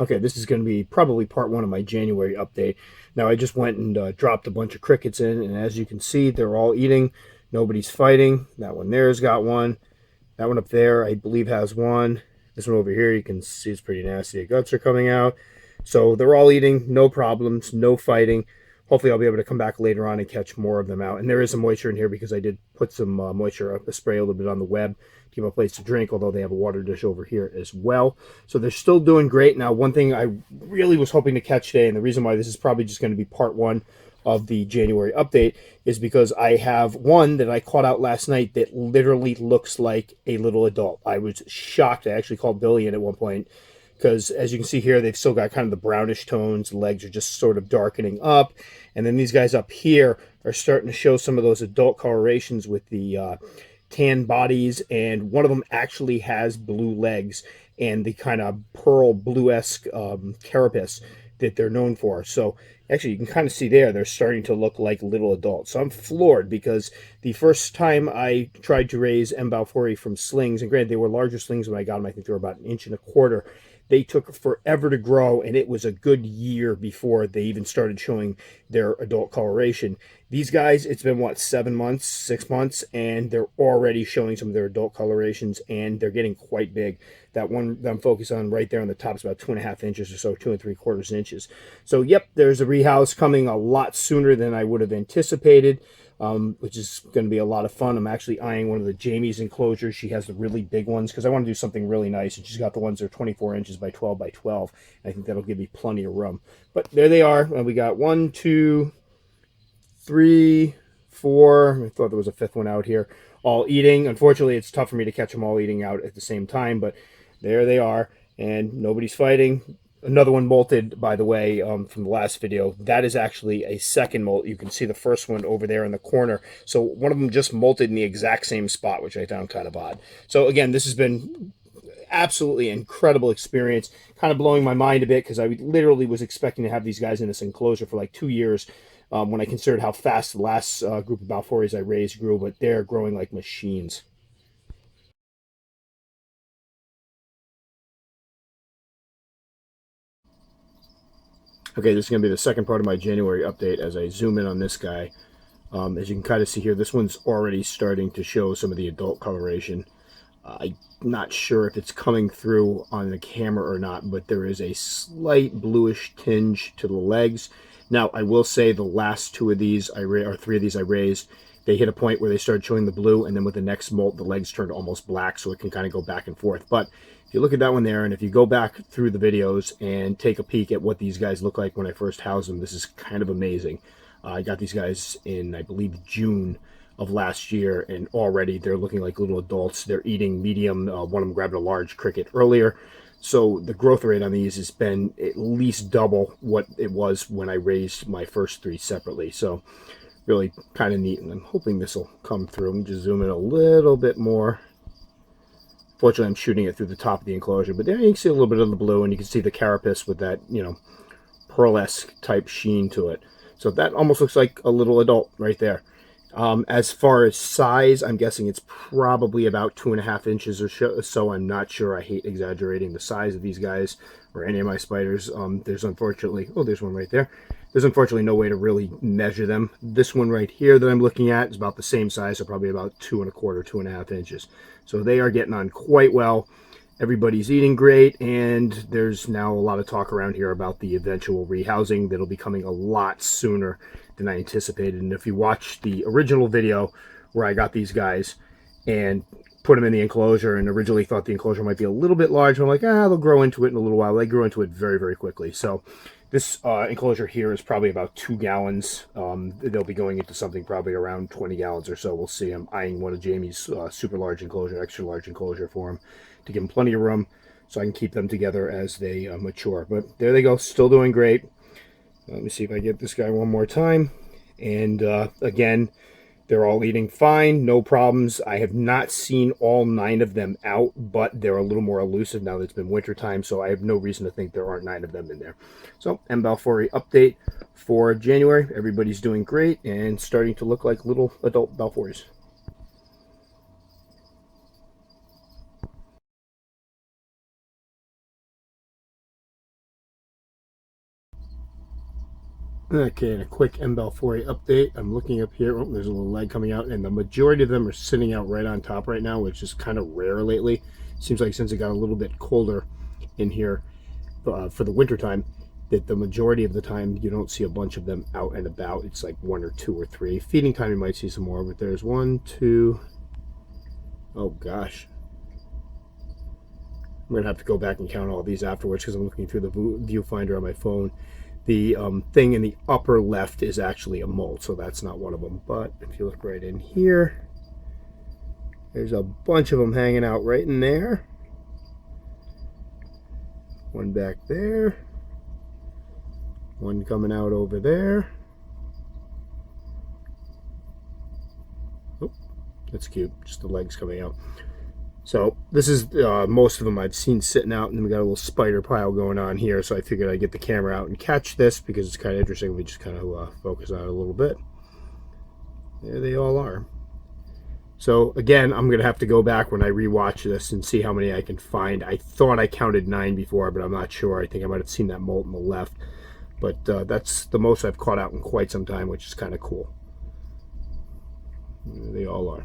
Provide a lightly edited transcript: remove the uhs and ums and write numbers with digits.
Okay, this is going to be probably part one of my January update. Now, I just went and dropped a bunch of crickets in, and as you can see, they're all eating. Nobody's fighting. That one there's got one. That one up there, I believe, has one. This one over here, you can see it's pretty nasty. The guts are coming out. So they're all eating, no problems, no fighting. Hopefully, I'll be able to come back later on and catch more of them out. And there is some moisture in here because I did put some moisture, a spray a little bit on the web to give them a place to drink, although they have a water dish over here as well. So they're still doing great. Now, one thing I really was hoping to catch today, and the reason why this is probably just going to be part one of the January update, is because I have one that I caught out last night that literally looks like a little adult. I was shocked. I actually called Billy in at one point because, as you can see here, they've still got kind of the brownish tones. The legs are just sort of darkening up. And then these guys up here are starting to show some of those adult colorations with the tan bodies. And one of them actually has blue legs and the kind of pearl blue-esque carapace that they're known for. So actually, you can kind of see there, they're starting to look like little adults. So I'm floored because the first time I tried to raise M. balfouri from slings, and granted, they were larger slings when I got them. I think they were about 1.25 inches. They took forever to grow, and it was a good year before they even started showing their adult coloration. These guys, it's been what, 7 months, 6 months, and they're already showing some of their adult colorations, and they're getting quite big. That one that I'm focused on right there on the top is about 2.5 inches or so, 2 3/4 inches. So, yep, there's a rehouse coming a lot sooner than I would have anticipated, which is going to be a lot of fun. I'm actually eyeing one of the Jamie's enclosures. She has the really big ones because I want to do something really nice, and she's got the ones that are 24 inches by 12 by 12. And I think that'll give me plenty of room. But there they are. And we got 1, 2, 3, 4. I thought there was a fifth one out here, all eating. Unfortunately, it's tough for me to catch them all eating out at the same time, but there they are, and nobody's fighting. Another one molted, by the way, from the last video. That is actually a second molt. You can see the first one over there in the corner. So one of them just molted in the exact same spot, which I found kind of odd. So again, this has been absolutely incredible experience, kind of blowing my mind a bit because I literally was expecting to have these guys in this enclosure for like 2 years when I considered how fast the last group of balfouris I raised grew, but they're growing like machines. Okay, this is going to be the second part of my January update as I zoom in on this guy. As you can kind of see here, this one's already starting to show some of the adult coloration. I'm not sure if it's coming through on the camera or not, but there is a slight bluish tinge to the legs. Now, I will say the last two of these, or three of these I raised, they hit a point where they started showing the blue, and then with the next molt, the legs turned almost black, so it can kind of go back and forth. But if you look at that one there, and if you go back through the videos and take a peek at what these guys look like when I first housed them, this is kind of amazing. I got these guys in, I believe, June of last year, and already they're looking like little adults. They're eating medium. One of them grabbed a large cricket earlier. So the growth rate on these has been at least double what it was when I raised my first three separately. So really kind of neat, and I'm hoping this will come through. I'm just zoom in a little bit more. Fortunately, I'm shooting it through the top of the enclosure, but there you can see a little bit of the blue, and you can see the carapace with that, pearlesque type sheen to it. So that almost looks like a little adult right there. As far as size, I'm guessing it's probably about 2.5 inches or so. I'm not sure. I hate exaggerating the size of these guys or any of my spiders. There's unfortunately, oh, there's one right there. There's unfortunately no way to really measure them. This one right here that I'm looking at is about the same size, so probably about 2.25, 2.5 inches. So they are getting on quite well. Everybody's eating great, and there's now a lot of talk around here about the eventual rehousing that'll be coming a lot sooner than I anticipated. And if you watch the original video where I got these guys and put them in the enclosure, and originally thought the enclosure might be a little bit large, I'm like, they'll grow into it in a little while. They grew into it very, very quickly. So this enclosure here is probably about 2 gallons. They'll be going into something probably around 20 gallons or so. We'll see. I'm eyeing one of Jamie's super large enclosure, extra large enclosure for him to give them plenty of room so I can keep them together as they mature. But there they go, still doing great. Let me see if I get this guy one more time. And again, they're all eating fine, no problems. I have not seen all 9 of them out, but they're a little more elusive now that it's been wintertime, so I have no reason to think there aren't 9 of them in there. So, M. balfouri update for January. Everybody's doing great and starting to look like little adult balfouris. Okay, and a quick balfouri update. I'm looking up here. Oh, there's a little leg coming out, and the majority of them are sitting out right on top right now, which is kind of rare lately. Seems like since it got a little bit colder in here for the winter time, that the majority of the time you don't see a bunch of them out and about. It's like 1 or 2 or 3. Feeding time you might see some more, but there's 1, 2. Oh gosh. I'm gonna have to go back and count all these afterwards because I'm looking through the viewfinder on my phone. The thing in the upper left is actually a molt, so that's not one of them. But if you look right in here, there's a bunch of them hanging out right in there. One back there. One coming out over there. Oh, that's cute. Just the legs coming out. So this is most of them I've seen sitting out, and then we got a little spider pile going on here. So I figured I'd get the camera out and catch this because it's kind of interesting. We just kind of focus on it a little bit. There they all are. So again, I'm gonna have to go back when I rewatch this and see how many I can find. I thought I counted 9 before, but I'm not sure. I think I might have seen that molt on the left, but that's the most I've caught out in quite some time, which is kind of cool. There they all are.